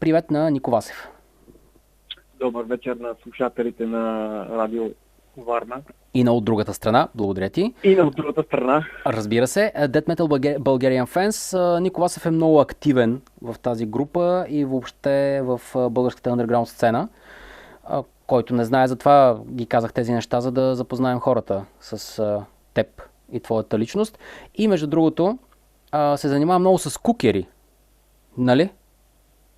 привет на Нико Васев. Добър вечер на слушателите на Радио Варна. И на от другата страна, благодаря ти. И на от другата страна. Разбира се, Death Metal Bulgarian Fans. Нико Васев е много активен в тази група и въобще в българската underground сцена. Който не знае, затова ги казах тези неща, за да запознаем хората с теб и твоята личност. И между другото, се занимава много с кукери. Нали?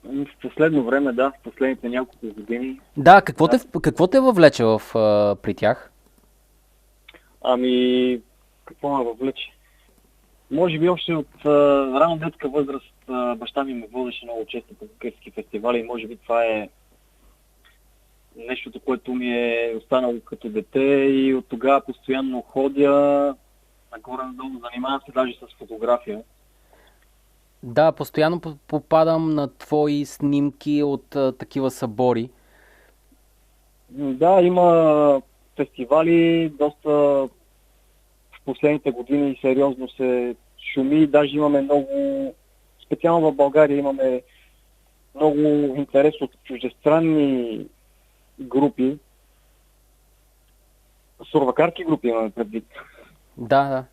В последно време, да, в последните няколко години. Да, какво те въвлече при тях? Ами, какво ме въвлече? Може би още от рано детска възраст баща ми ме водеше много често по кукерски фестивали и може би това е нещото, което ми е останало като дете и от тогава постоянно ходя нагоре-надолу, занимавам се даже с фотография. Да, постоянно попадам на твои снимки от такива събори. Да, има фестивали, доста в последните години сериозно се шуми, даже имаме много, специално в България имаме много интерес от чуждестранни групи, сурвакарски групи имаме предвид. Да.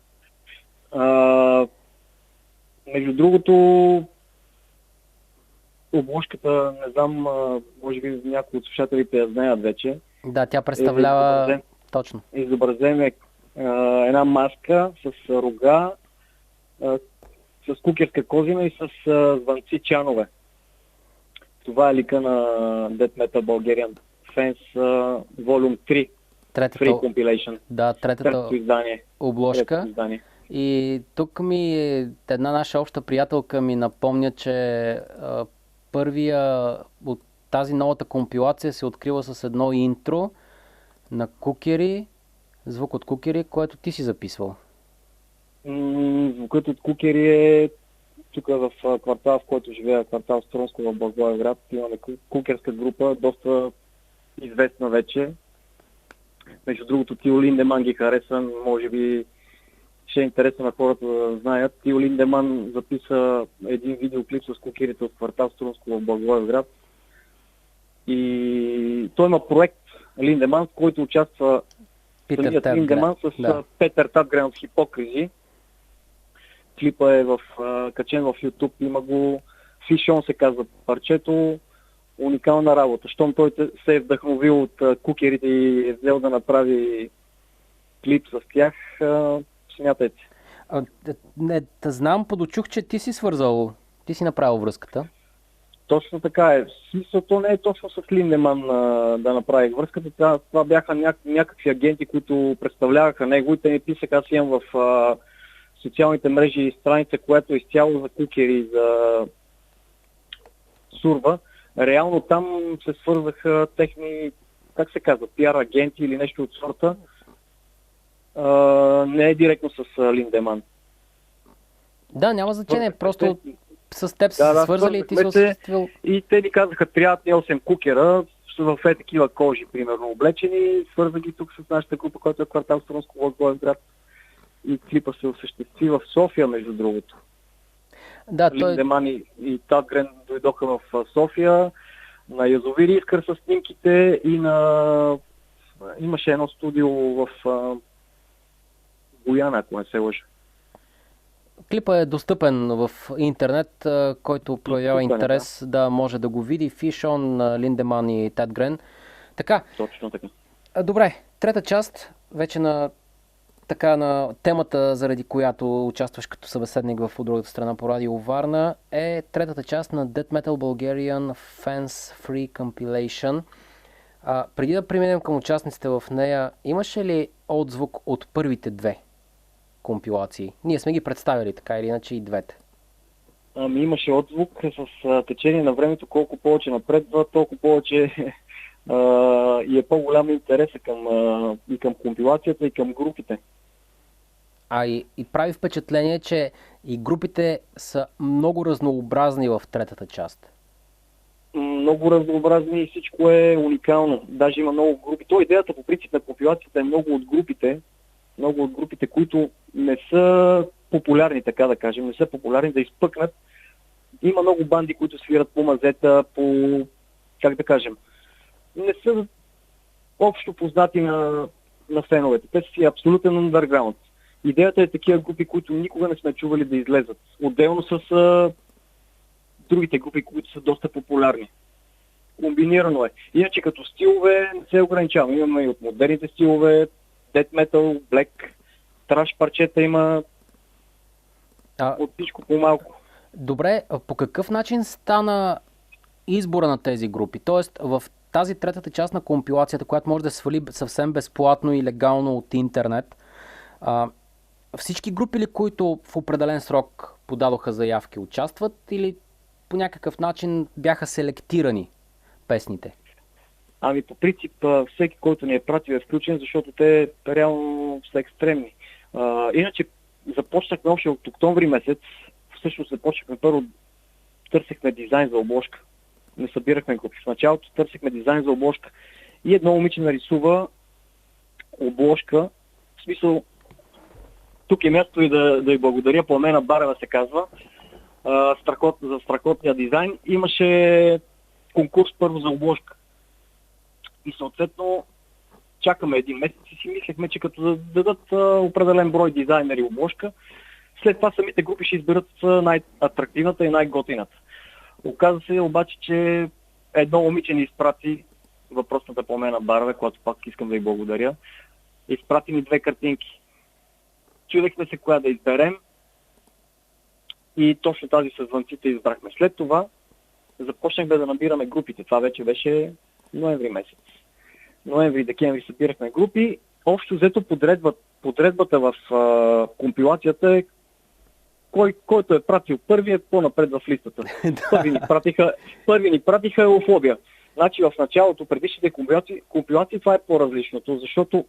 Между другото, обложката, не знам, може би някои от слушателите я знаят вече. Да, тя представлява точно. Изобразен е една маска с рога, с кукерска козина и с звънци чанове. Това е лика на Death Metal Bulgarian Fans Volume 3. Free Compilation. Да, третото издание. Обложка. И тук една наша обща приятелка ми напомня, че първия от тази новата компилация се открива с едно интро на кукери, звук от кукери, което ти си записвал. Звукът от кукери е тук в квартал, в който живея, квартал Стронско в Благоевград. Имаме кукерска група, доста известна вече. Между другото, Тио Линдеман ги хареса, може би ще е интересно на хората да знаят. Тио Линдеман записа един видеоклип с кукерите от квартал Струнско в Благоевград. И той има проект Линдеман, в който участва Линдеман с Петър Татгрен от Хипокризи. Клипа е качен в YouTube, има го Фишон се казва парчето. Уникална работа. Щом той се е вдъхновил от кукерите и е взел да направи клип с тях, смятайте. Не знам, подочух, че ти си свързал, ти си направил връзката. Точно така е. В смисъл, то не е точно с Линдеман да направих връзката. Това бяха някакви агенти, които представляваха него и те ми писаха, аз имам в социалните мрежи страница, която е изцяло за кукери, за сурва. Реално там се свързаха техни, как се казва, пиар агенти или нещо от сорта. Не е директно с Линдеман. Да, няма значение, просто с теб са свързали и ти се осъществил. И те ни казаха, трябват ни 8 кукера в такива кожи, примерно, облечени. Свърза ги тук с нашата група, която е квартал Стронско в Благоевград. И клипа се осъществи в София, между другото. Да, Линдеман и Татгрен дойдоха в София, на Язовири Искър с снимките и имаше едно студио в Бояна, ако не се лъжа. Клипът е достъпен в интернет, който проявява интерес да може да го види. Фишон, Линдеман и Татгрен. Така. Точно така. Добре, трета част, вече на темата, заради която участваш като събеседник в другата страна по Радио Варна, е третата част на Death Metal Bulgarian Fans Free Compilation. Преди да преминем към участниците в нея, имаше ли отзвук от първите две компилации? Ние сме ги представили така или иначе и двете. Имаше отзвук с течение на времето, колко повече напредва, толкова повече и е по-голям интерес и към компилацията, и към групите. И прави впечатление, че и групите са много разнообразни в третата част. Много разнообразни и всичко е уникално. Даже има много групи. Идеята по принцип на компилацията е много от групите, които не са популярни, така да кажем, не са популярни да изпъкнат, Има много банди, които свират по мазета, как да кажем, не са общо познати на феновете. Те си абсолютен underground. Идеята е такива групи, които никога не сме чували да излезат. Отделно с другите групи, които са доста популярни. Комбинирано е. Иначе като стилове не се ограничаваме. Имаме и от модерните стилове, death metal, black, траш парчета има, от всичко по-малко. Добре, по какъв начин стана избора на тези групи? Тоест, в тази третата част на компилацията, която може да се свали съвсем безплатно и легално от интернет, всички групи ли, които в определен срок подадоха заявки, участват или по някакъв начин бяха селектирани песните? Ами по принцип всеки, който ни е пратил е включен, защото те реално са екстремни. Иначе започнахме още от октомври месец. Всъщност започнахме първо, търсихме дизайн за обложка. Не събирахме групи. В началото търсихме дизайн за обложка. И едно момиче нарисува обложка. В смисъл, тук е място и да й благодаря. Пламена Барева се казва. За страхотния дизайн. Имаше конкурс първо за обложка. И съответно чакаме един месец и си мислехме, че като дадат определен брой дизайнери обложка, след това самите групи ще изберат най-атрактивната и най-готината. Оказа се обаче, че едно момиче ни изпрати въпросната Пламена Барове, която пак искам да й благодаря. Изпрати ни 2 картинки. Чудехме се коя да изберем и точно тази с звънците избрахме. След това започнахме да набираме групите. Това вече беше ноември месец. Ноември-декември събирахме групи. Общо взето подредбата в компилацията е който е пратил първият по-напред в листата. Първи ни пратиха Еуфобия. Значи в началото, предишните компилации, това е по-различното, защото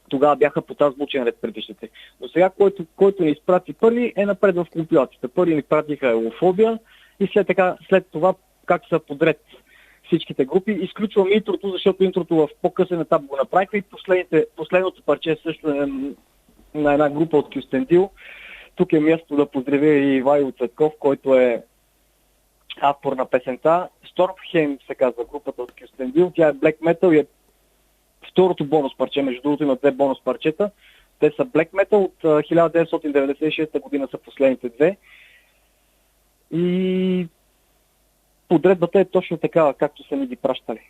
тогава бяха по азбучен ред предишните. Но сега, който ни изпрати първи, е напред в компилацията. Първи ни пратиха Еуфобия и след това как са подред всичките групи. Изключвам интрото, защото интрото в по-късен етап го направиха и последното парче също е на една група от Кюстендил. Тук е място да поздравя и Вайо Цветков, който е автор на песента. Stormheim се казва групата от Кюстендил. Тя е Black Metal и е второто бонус парче. Между другото има 2 бонус парчета. Те са Black Metal от 1996 година са последните 2. И подредбата е точно такава, както са ни ги пращали.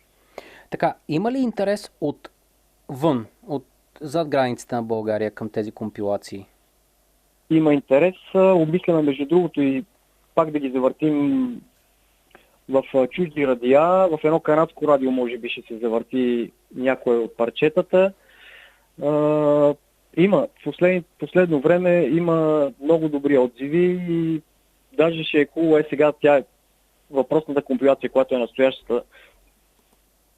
Така, има ли интерес отвън, от зад границите на България към тези компилации? Има интерес. Обмисляме между другото и пак да ги завъртим в чужди радиа. В едно канадско радио може би ще се завърти някое от парчетата. Има. В последно време има много добри отзиви и даже ще е хубаво. Сега тя е въпросната компилация, която е настоящата.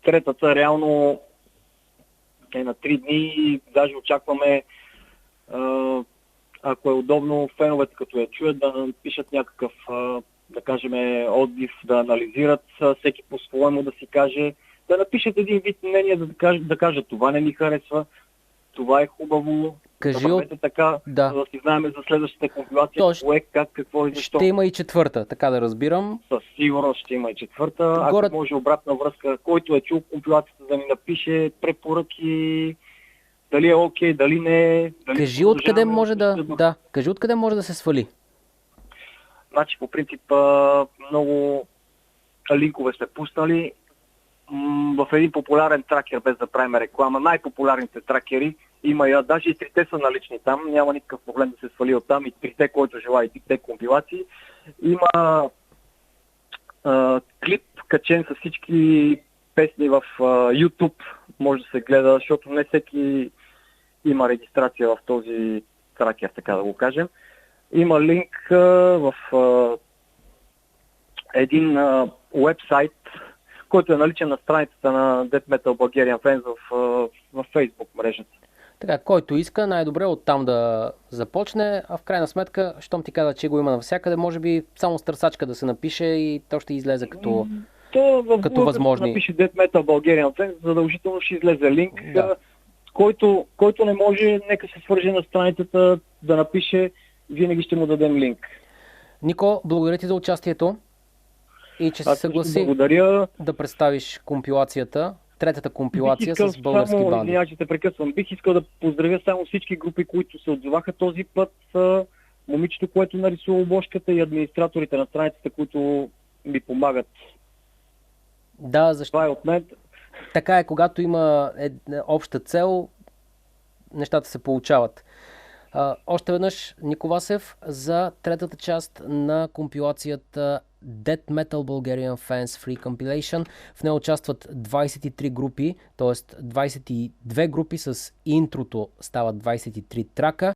Третата реално е на 3 дни и даже очакваме, ако е удобно, феновете като я чуят, да напишат някакъв, да кажем, отзив, да анализират всеки по-своему, да си каже, да напишат един вид мнение, да кажат това не ми харесва, това е хубаво. Кажи така, да си знаем за следващата компилация, какво и защо. Ще има и четвърта, така да разбирам. Със сигурност ще има и четвърта. Ако може обратна връзка, който е чул компилацията, да ми напише препоръки, дали е окей, дали не. Кажи откъде може кажи откъде може да се свали. Значи по принцип много линкове сте пуснали в един популярен тракер, без да правим реклама. Най-популярните тракери има даже и 3-те са налични там. Няма никакъв проблем да се свали от там и 3-те, който желая, и 3-те компилации. Има клип качен с всички песни в YouTube. Може да се гледа, защото не всеки има регистрация в този тракер, така да го кажем. Има линк в един уебсайт, който е наличен на страницата на Death Metal Bulgarian Fans в Facebook мрежата. Така, който иска, най-добре оттам да започне, а в крайна сметка, щом ти каза, че го има навсякъде, може би само с търсачка да се напише и то ще излезе като възможни. Напише Death Metal Bulgarian Fans, задължително ще излезе линк. Да. Който не може, нека се свърже на страницата да напише, винаги ще му дадем линк. Нико, благодаря ти за участието и че се съгласи да представиш компилацията, третата компилация с български банди. Извинявай, че те прекъсвам. Бих искал да поздравя само всички групи, които се отзоваха този път. Момичето, което нарисува обложката, и администраторите на страницата, които ми помагат. Да, защо? Това е от мен. Така е, когато има обща цел, нещата се получават. Още веднъж Нико Васев за третата част на компилацията Death Metal Bulgarian Fans Free Compilation. В нея участват 23 групи, т.е. 22 групи с интрото стават 23 трака.